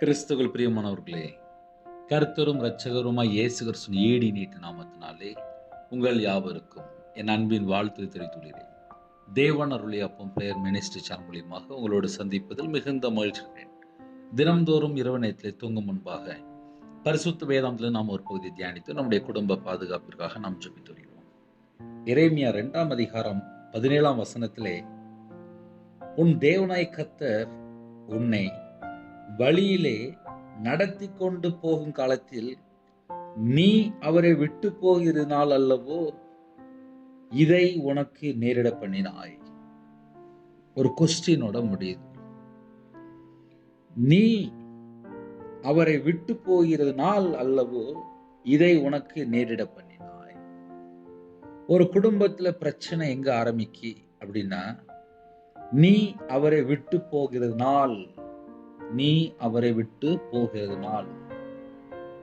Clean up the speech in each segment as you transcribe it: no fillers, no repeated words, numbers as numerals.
கிறிஸ்துவுக்குள் பிரியமானவர்களே, கர்த்தரும் இரட்சகருமாய் இயேசு கிறிஸ்துவின் ஈடி நீட்டு நாமத்தினாலே உங்கள் யாவருக்கும் என் அன்பின் வாழ்த்து தெரிவித்துள்ளேன். தேவன் அருளிய அப்பம் பிரேயர் மினிஸ்ட்ரி சேனல் மூலியமாக உங்களோடு சந்திப்பதில் மிகுந்த மகிழ்ச்சிகிறேன். தினம்தோறும் இரவு நேரத்திலே தூங்கும் முன்பாக பரிசுத்த வேதாந்தத்தில் நாம் ஒரு பகுதியை தியானித்து நம்முடைய குடும்ப பாதுகாப்பிற்காக நாம் ஜெபித்து வருகிறோம். எரேமியா 2ஆம் அதிகாரம் 17ஆம் வசனத்திலே, உன் தேவனாய் கர்த்தர் உன்னை வழியிலே நடத்தி கொண்டு போகும் காலத்தில் நீ அவரை விட்டு போகிறதுனால் அல்லவோ இதை உனக்கு நேரிட பண்ணினாய். ஒரு கொஸ்டினோட முடியுது. நீ அவரை விட்டு போகிறதுனால் அல்லவோ இதை உனக்கு நேரிட பண்ணினாய். ஒரு குடும்பத்துல பிரச்சனை எங்க ஆரம்பிக்கு அப்படின்னா, நீ அவரை விட்டு போகிறதுனால், நீ அவரை விட்டு போகிறதுனால்.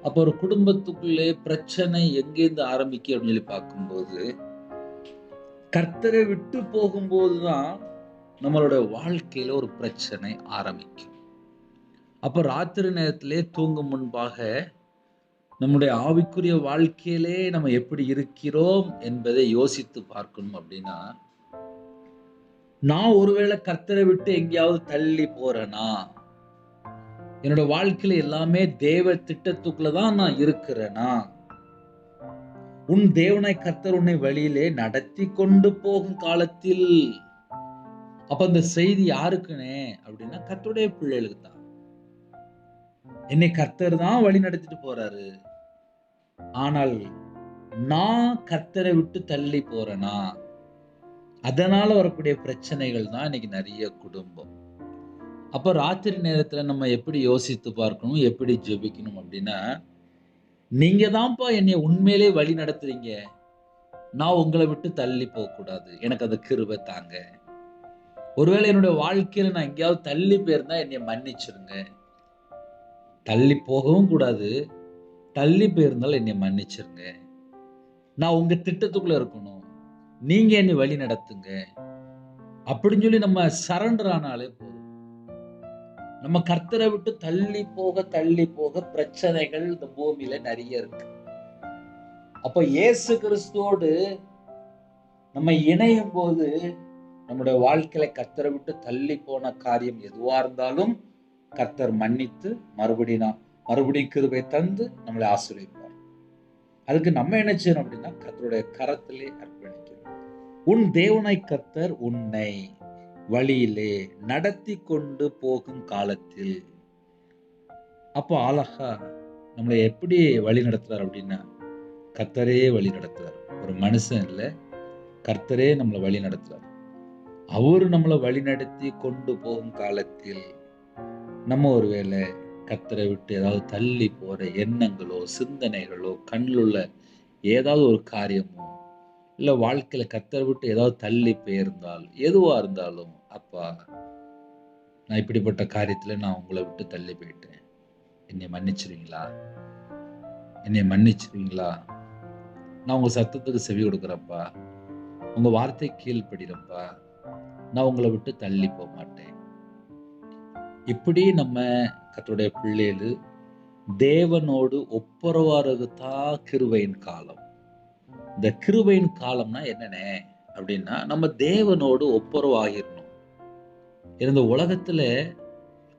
அப்ப ஒரு குடும்பத்துக்குள்ளே பிரச்சனை எங்கேருந்து ஆரம்பிக்கு அப்படின்னு சொல்லி பார்க்கும்போது, கர்த்தரை விட்டு போகும்போதுதான் நம்மளோட வாழ்க்கையில ஒரு பிரச்சனை ஆரம்பிக்கும். அப்ப ராத்திரி நேரத்திலே தூங்கும் முன்பாக நம்முடைய ஆவிக்குரிய வாழ்க்கையிலே நம்ம எப்படி இருக்கிறோம் என்பதை யோசித்து பார்க்கணும். அப்படின்னா, நான் ஒருவேளை கர்த்தரை விட்டு எங்கேயாவது தள்ளி போறேனா, என்னோட வாழ்க்கையில எல்லாமே தேவ திட்டத்துக்குள்ளதான் நான் இருக்கிறேனா, உன் தேவனாய் கர்த்தர் உன்னை வழியிலே நடத்தி கொண்டு போகும் காலத்தில். அப்ப அந்த செய்தி யாருக்குனே அப்படின்னா, கர்த்தருடைய பிள்ளைகளுக்கு தான். என்னை கர்த்தர் தான் வழி நடத்திட்டு போறாரு, ஆனால் நான் கர்த்தரை விட்டு தள்ளி போறேனா, அதனால வரக்கூடிய பிரச்சனைகள் தான் இன்னைக்கு நிறைய குடும்பம். அப்ப ராத்திரி நேரத்துல நம்ம எப்படி யோசித்து பார்க்கணும், எப்படி ஜெபிக்கணும் அப்படின்னா, நீங்க தான்ப்பா என்னை உண்மையிலே வழி நடத்துறீங்க, நான் உங்களை விட்டு தள்ளி போக கூடாது, எனக்கு அந்த கிருபை தாங்க. ஒருவேளை என்னுடைய வாழ்க்கையில நான் எங்கேயாவது தள்ளி போயிருந்தா என்னை மன்னிச்சிருங்க. தள்ளி போகவும் கூடாது, தள்ளி போயிருந்தாலும் என்னை மன்னிச்சிருங்க. நான் உங்க திட்டத்துக்குள்ள இருக்கணும், நீங்க என்னை வழி நடத்துங்க அப்படின்னு சொல்லி நம்ம சரண்டர் ஆனாலே போதும். நம்ம கர்த்தரை விட்டு தள்ளி போக பிரச்சனைகள் இந்த பூமியில நிறைய இருக்கு. அப்ப இயேசு கிறிஸ்துவோடு நம்ம இணையும் போது நம்முடைய வாழ்க்கையில கர்த்தரை விட்டு தள்ளி போன காரியம் எதுவா இருந்தாலும் கர்த்தர் மன்னித்து மறுபடியும் கிருபை தந்து நம்மளை ஆசீர்வதிப்பார். அதுக்கு நம்ம என்ன செய்யணும் அப்படின்னா, கர்த்தருடைய கரத்திலே அர்ப்பணிக்கணும். உன் தேவனாய் கர்த்தர் உன்னை வழியிலே நடத்தி கொண்டு போகும் காலத்தில். அப்போ அழகா நம்மளை எப்படி வழி நடத்துறார் அப்படின்னா, கர்த்தரே வழி நடத்துறார். ஒரு மனுஷன் இல்ல, கர்த்தரே நம்மளை வழி நடத்துறார். அவரு நம்மளை வழி நடத்தி கொண்டு போகும் காலத்தில் நம்ம ஒருவேளை கர்த்தரை விட்டு ஏதாவது தள்ளி போற எண்ணங்களோ சிந்தனைகளோ கண்ணில் உள்ள ஏதாவது ஒரு காரியமோ இல்ல வாழ்க்கையில கர்த்தரை விட்டு ஏதாவது தள்ளி போயிருந்தால், எதுவா இருந்தாலும், அப்பா நான் இப்படிப்பட்ட காரியத்துல நான் உங்களை விட்டு தள்ளி போயிட்டேன், என்னை மன்னிச்சிருவீங்களா, என்னை மன்னிச்சிருவீங்களா, நான் உங்க சத்தத்துக்கு செவி கொடுக்குறப்பா, உங்க வார்த்தை கீழ்படிறப்பா, நான் உங்களை விட்டு தள்ளி போக மாட்டேன். இப்படி நம்ம கர்த்தருடைய பிள்ளைகள் தேவனோடு ஒப்புரவாறது தான் கிருபையின் காலம். இந்த கிருபையின் காலம்னா என்னன்னே அப்படின்னா, நம்ம தேவனோடு ஒப்புரவாகிடணும். இந்த உலகத்துல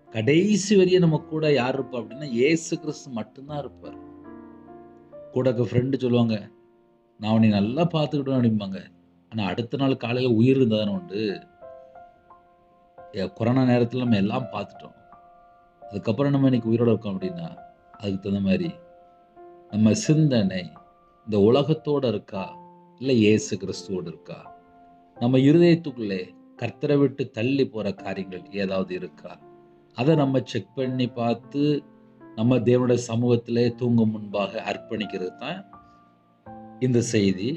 கடைசி வரையும் நம்ம கூட யார் இருப்பா அப்படின்னா, இயேசு கிறிஸ்து மட்டும்தான் இருப்பார். கூட ஃப்ரெண்டு சொல்லுவாங்க, நான் உன்னை நல்லா பார்த்துக்கிட்டேன் அப்படிம்பாங்க. ஆனா அடுத்த நாள் காலையில உயிர் இருந்தா தானே உண்டு. கொரோனா நேரத்துல நம்ம எல்லாம் பார்த்துட்டோம், அதுக்கப்புறம் நம்ம இன்னைக்கு உயிரோட இருக்கோம் அப்படின்னா, அதுக்கு தகுந்த மாதிரி நம்ம சிந்தனை இந்த உலகத்தோட இருக்கா, இல்ல இயேசு கிறிஸ்துவோடு இருக்கா? நம்ம இருதயத்துக்குள்ளே கர்த்தரை விட்டு தள்ளி போற காரியங்கள் ஏதாவது இருக்கா? அதை நம்ம செக் பண்ணி பார்த்து நம்ம தேவனுடைய சமூகத்திலே தூங்கும் முன்பாக அர்ப்பணிக்கிறது தான் இந்த செய்தி.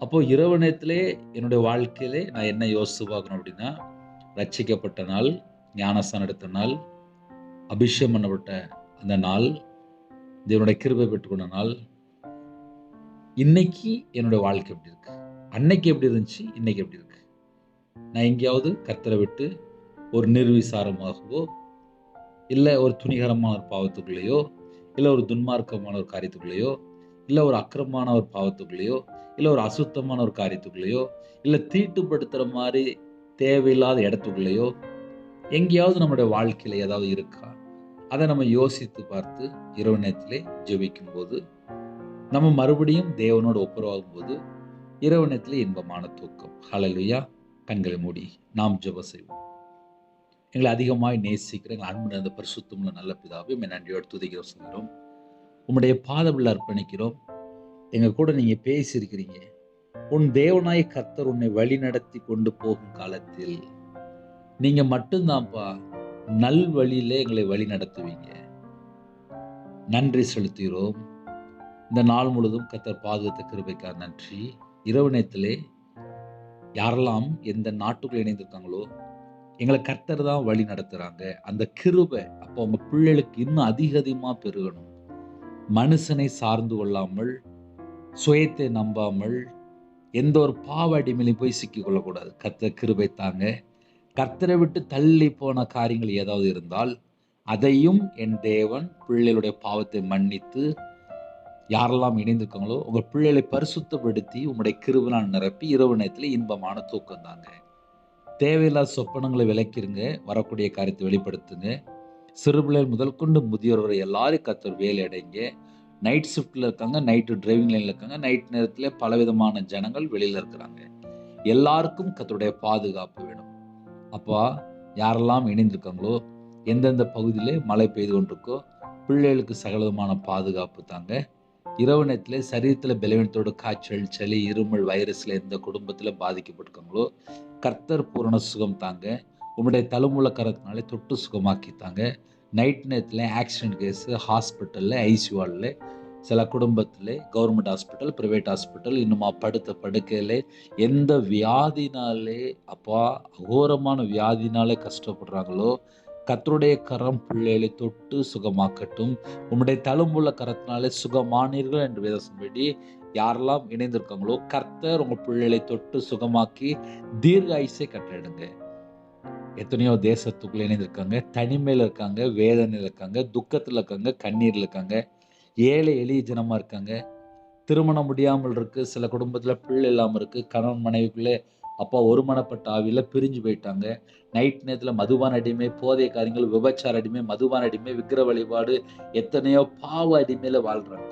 அப்போ இரவு நேரத்திலே என்னுடைய வாழ்க்கையிலே நான் என்ன யோசித்து பார்க்கணும் அப்படின்னா, ரட்சிக்கப்பட்ட நாள், ஞானஸ்தானம் எடுத்த நாள், அபிஷேகம் பண்ணப்பட்ட அந்த நாள், தேவனுடைய கிருபை பெற்றுக்கொண்ட நாள், இன்னைக்கு என்னோட வாழ்க்கை எப்படி இருக்கு, அன்னைக்கு எப்படி இருந்துச்சு, இன்னைக்கு எப்படி இருக்கு? நான் எங்கேயாவது கர்த்தரை விட்டு ஒரு நிர்விசாரமாகவோ இல்லை ஒரு துணிகரமான ஒரு பாவத்துக்குள்ளேயோ, இல்லை ஒரு துன்மார்க்கமான ஒரு காரியத்துக்குள்ளேயோ, இல்லை ஒரு அக்கிரமமான ஒரு பாவத்துக்குள்ளேயோ, இல்லை ஒரு அசுத்தமான ஒரு காரியத்துக்குள்ளேயோ, இல்லை தீட்டுப்படுத்துகிற மாதிரி தேவையில்லாத இடத்துக்குள்ளேயோ எங்கேயாவது நம்முடைய வாழ்க்கையில் ஏதாவது இருக்கா? அதை நம்ம யோசித்து பார்த்து இரவு நேரத்திலே ஜெபிக்கும் போது, நம்ம மறுபடியும் தேவனோடு ஒப்புரவாகும் போது இரவு நேரத்திலே இன்பமான தூக்கம். ஹல்லேலூயா. கண்களை மூடி நாம் ஜெபம் செய்வோம். எங்களை அதிகமாய் நேசிக்கிற எங்கள் அன்பு நிறைந்த பரிசுத்தமுள்ள நல்ல பிதாவே, உம்மை நன்றியோடு துதிக்கிறோம் சொல்கிறோம். உம்முடைய பாதத்தில் அர்ப்பணிக்கிறோம். எங்க கூட நீங்க பேசியிருக்கிறீங்க. உன் தேவனாய் கர்த்தர் உன்னை வழி நடத்தி கொண்டு போகும் காலத்தில் நீங்க மட்டும்தான்ப்பா நல் வழியிலே எங்களை வழி நடத்துவீங்க. நன்றி செலுத்துகிறோம். இந்த நாள் முழுதும் கர்த்தர் பாதுகாத்த கிருபைக்காக நன்றி. இரவு நேரத்திலே யாரெல்லாம் எந்த நாட்டுக்குள்ள இணைந்திருக்காங்களோ எங்களை கர்த்தர் தான் வழி நடத்துறாங்க. அந்த கிருபை அப்போ உங்க பிள்ளைகளுக்கு இன்னும் அதிகமா பெருகணும். மனுஷனை சார்ந்து கொள்ளாமல், சுயத்தை நம்பாமல், எந்த ஒரு பாவ அடிமையிலையும் போய் சிக்கிக் கொள்ளக்கூடாது. கர்த்தர் கிருபை தாங்க. கர்த்தரை விட்டு தள்ளி போன காரியங்கள் ஏதாவது இருந்தால் அதையும் என் தேவன் பிள்ளைகளுடைய பாவத்தை மன்னித்து, யாரெல்லாம் இணைந்திருக்காங்களோ உங்க பிள்ளைகளை பரிசுத்தப்படுத்தி உங்களுடைய கிருபையால் நிரப்பி இரவு நேரத்தில் இன்பமான தூக்கம் தாங்க. தேவையில்லாத சொப்பனங்களை விளக்கிருங்க. வரக்கூடிய காரியத்தை வெளிப்படுத்துங்க. சிறுபிள்ளைகள் முதல் கொண்டு முதியோர் வரை எல்லாரும் கர்த்தர் வேலை அடைங்க. நைட் ஷிஃப்ட்ல இருக்காங்க, நைட்டு டிரைவிங் லைன்ல இருக்காங்க, நைட் நேரத்தில் பலவிதமான ஜனங்கள் வெளியில இருக்கிறாங்க. எல்லாருக்கும் கர்த்தருடைய பாதுகாப்பு வேணும். அப்பா, யாரெல்லாம் இணைந்திருக்காங்களோ எந்தெந்த பகுதியிலே மழை பெய்து கொண்டிருக்கோ பிள்ளைகளுக்கு சகலவிதமான பாதுகாப்பு தாங்க. இரவு நேரத்தில் சரீரத்தில் பலவீனத்தோடு காய்ச்சல், சளி, இருமல், வைரஸ்ல எந்த குடும்பத்தில் பாதிக்கப்பட்டிருக்காங்களோ கர்த்தர் பூரண சுகம் தாங்க. உங்களுடைய தழுமுள்ள கரத்தினாலே தொட்டு சுகமாக்கி தாங்க. நைட் நேரத்தில் ஆக்சிடென்ட் கேஸு, ஹாஸ்பிட்டலில், ஐசியூவில், சில குடும்பத்தில் கவர்மெண்ட் ஹாஸ்பிட்டல், ப்ரைவேட் ஹாஸ்பிட்டல், இன்னுமா படுத்த படுக்கையில் எந்த வியாதினாலே அப்பா அகோரமான வியாதினாலே கஷ்டப்படுறாங்களோ கர்த்தருடைய கரம் பிள்ளைகளை தொட்டு சுகமாக்கட்டும். உம்முடைய தழும்புள்ள கரத்தினாலே சுகமானீர்கள் என்று வேதத்தின்படி யாரெல்லாம் இணைந்திருக்காங்களோ கர்த்தர் உங்க பிள்ளைகளை தொட்டு சுகமாக்கி தீர்க்க ஆயுசை கட்டளையிடுங்க. எத்தனையோ தேசத்துக்குள்ள இணைந்திருக்காங்க, தனிமையில் இருக்காங்க, வேதனையில் இருக்காங்க, துக்கத்தில் இருக்காங்க, கண்ணீரில் இருக்காங்க, ஏழை எளிய ஜனமா இருக்காங்க. திருமணம் முடியாமல் இருக்கு, சில குடும்பத்தில் பிள்ளை இல்லாமல் இருக்கு, கணவன் மனைவிக்குள்ளே அப்பா ஒருமனப்பட்ட ஆவியில பிரிஞ்சு போயிட்டாங்க. நைட் நேரத்தில் மதுபான அடிமை, போதைய காரியங்கள், விபச்சார அடிமை, மதுபான அடிமை, விக்கிர வழிபாடு, எத்தனையோ பாவ அடிமையில வாழ்றாங்க.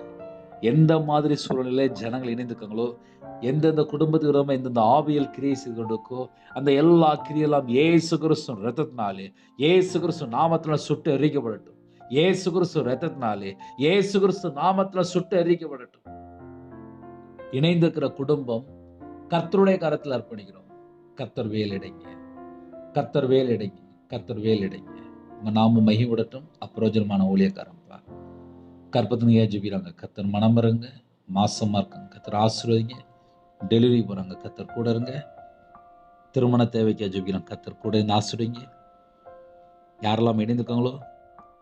எந்த மாதிரி சூழ்நிலை ஜனங்கள் இணைந்திருக்காங்களோ, எந்தெந்த குடும்பத்துக்கு விரோதமாக எந்தெந்த ஆவியல் கிரியை செய்து கொண்டிருக்கோ அந்த எல்லா கிரியெல்லாம் இயேசு கிறிஸ்து ரத்தத்தினாலே, இயேசு கிறிஸ்து நாமத்தில் சுட்டு எரிக்கப்படட்டும். இயேசு கிறிஸ்து ரத்தத்தினாலே, இயேசு கிறிஸ்து நாமத்தில் சுட்டு எரிக்கப்படட்டும். இணைந்திருக்கிற குடும்பம் கர்த்தருடைய கரத்தில் அர்ப்பணிக்கிறோம். கர்த்தர் வேலையடைங்க, கர்த்தர் வேலையடைங்க, கர்த்தர் வேலையடைங்க. உங்க நாம மகிமைப்படட்டும். அப்பிரயோஜனமான ஊழியக்காரம்பா கற்பத்தினியா ஜெபிக்கிறாங்க, கர்த்தர் மனம் இருங்க. மாசமா இருக்காங்க, கர்த்தர் ஆசீர்வதிங்க. டெலிவரி போறாங்க, கர்த்தர் கூட இருங்க. திருமண தேவைக்கா ஜெபிக்கிறாங்க, கர்த்தர் கூட இருந்து ஆசீர்வதிங்க. யாரெல்லாம் இணைந்திருக்காங்களோ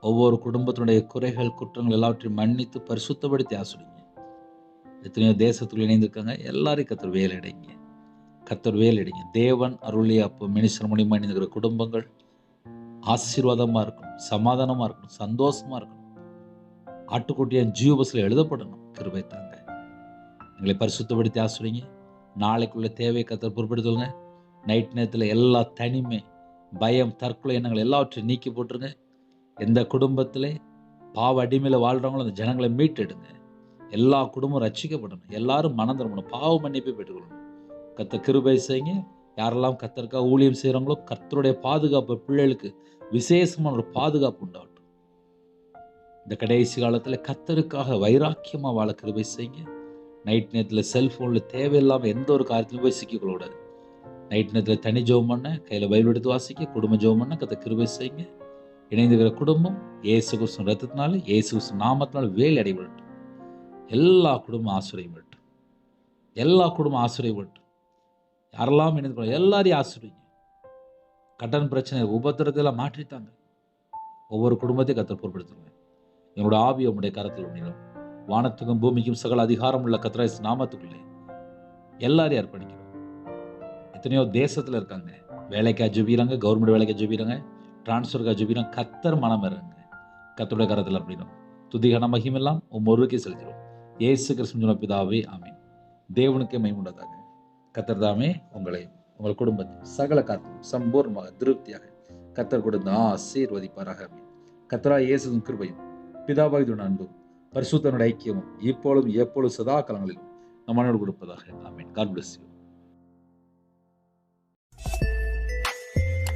ஒவ்வொரு குடும்பத்தினுடைய குறைகள், குற்றங்கள் எல்லாவற்றையும் மன்னித்து பரிசுத்தப்படுத்தி ஆசீர்வதிங்க. எத்தனையோ தேசத்துக்குள்ள இணைந்திருக்காங்க, எல்லாரையும் கர்த்தர் வேலையடைங்க, கர்த்தர் வேலையடைங்க. தேவன் அருளிய அப்போ மினிஸ்டர் மூலியமா இணைந்திருக்கிற குடும்பங்கள் ஆசீர்வாதமா இருக்கணும், சமாதானமா இருக்கணும், சந்தோஷமா இருக்கணும். ஆட்டுக்குட்டியான் ஜீவபஸ்ல எழுதப்படணும். கிருபை தாங்க. எங்களை பரிசுத்தப்படுத்தி ஆசீர்வதிங்க. நாளைக்குள்ள தேவையை கர்த்தர் பொறுப்படுத்துங்க. நைட் நேரத்தில் எல்லா தனிமை, பயம், தற்கொலை எண்ணங்கள் எல்லாவற்றையும் நீக்கி போட்டுருங்க. எந்த குடும்பத்திலே பாவ அடிமையில் வாழ்றவங்களும் அந்த ஜனங்களை மீட்டெடுங்க. எல்லா குடும்பம் ரட்சிக்கப்படணும். எல்லாரும் மனம் திரும்பணும், பாவ மன்னிப்பை பெற்றுக்கொள்ளணும். கர்த்தர் கிருபை செய்யுங்க. யாரெல்லாம் கர்த்தருக்காக ஊழியம் செய்கிறாங்களோ கர்த்தருடைய பாதுகாப்பு பிள்ளைகளுக்கு விசேஷமான ஒரு பாதுகாப்பு உண்டாகட்டும். இந்த கடைசி காலத்தில் கர்த்தருக்காக வைராக்கியமாக வாழ கிருபை செய்யுங்க. நைட் நேரத்தில் செல்ஃபோனில் தேவையில்லாமல் எந்த ஒரு காரியத்திலும் போய் சிக்கிக்கொள்ளக்கூடாது. நைட் நேரத்தில் தனி ஜெபம் பண்ண, கையில் பைபிள் எடுத்து வாசிக்க, குடும்ப ஜெபம் பண்ண கர்த்தர் கிருபை செய்யுங்க. இணைந்துக்கிற குடும்பம் இயேசு கிறிஸ்து ரத்தத்தினால, இயேசு கிறிஸ்து நாமத்தினால வேலை அடைபடட்டும். எல்லா குடும்பம் ஆசீர்வதிக்கப்படட்டும். எல்லா குடும்பம் ஆசீர்வதிக்கப்படட்டும். யாரெல்லாம் இணைந்து எல்லாரையும் ஆசீர்வதிங்க. கடன் பிரச்சனை, உபத்திரத்தையெல்லாம் மாற்றித்தாங்க. ஒவ்வொரு குடும்பத்தையும் கர்த்தர் பொறுப்படுத்துங்க. என்னோட ஆவி உங்களுடைய கரத்தில் உண்மையிலும் வானத்துக்கும் பூமிக்கும் சகல அதிகாரம் உள்ள கர்த்தர் நாமத்துக்குள்ளே எல்லாரையும் அர்ப்பணிக்கிறோம். எத்தனையோ தேசத்தில் இருக்காங்க, வேலைக்காக ஜெபிக்கிறாங்க, கவர்மெண்ட் வேலைக்காக ஜெபிக்கிறாங்க, டிரான்ஸ்ஃபருக்காக ஜெபிக்கிறோம். கர்த்தர் மனம் இறங்க, கர்த்தருடைய கரத்தில் அப்படின்னும் துதிகன மகிமெல்லாம் ஒருவருக்கே செலுத்திடும். இயேசு கிறிஸ்துவின் பிதாவே ஆமென். தேவனுக்கே மகிமையுண்டாதாக. கர்த்தர் தாமே உங்களையும் உங்கள் குடும்பத்தையும் சகல காத்தும் சம்பூர்ணமாக திருப்தியாக கர்த்தர் கொடுத்து ஆசீர்வதிப்பாராக. ஆமென். கர்த்தராகிய இயேசுவின் கிருபையும் பிதாவாகிய அன்பும் பரிசுத்தனுடைய ஐக்கியமும் இப்பொழுதும் எப்பொழுதும் சதா காலங்களிலும் நம்மளோடு கொடுப்பதாக. ஆமென். God bless you.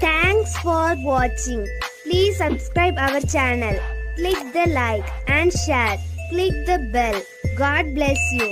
Thanks for watching. Please subscribe our channel. Click the like and share. Click the bell. God bless you.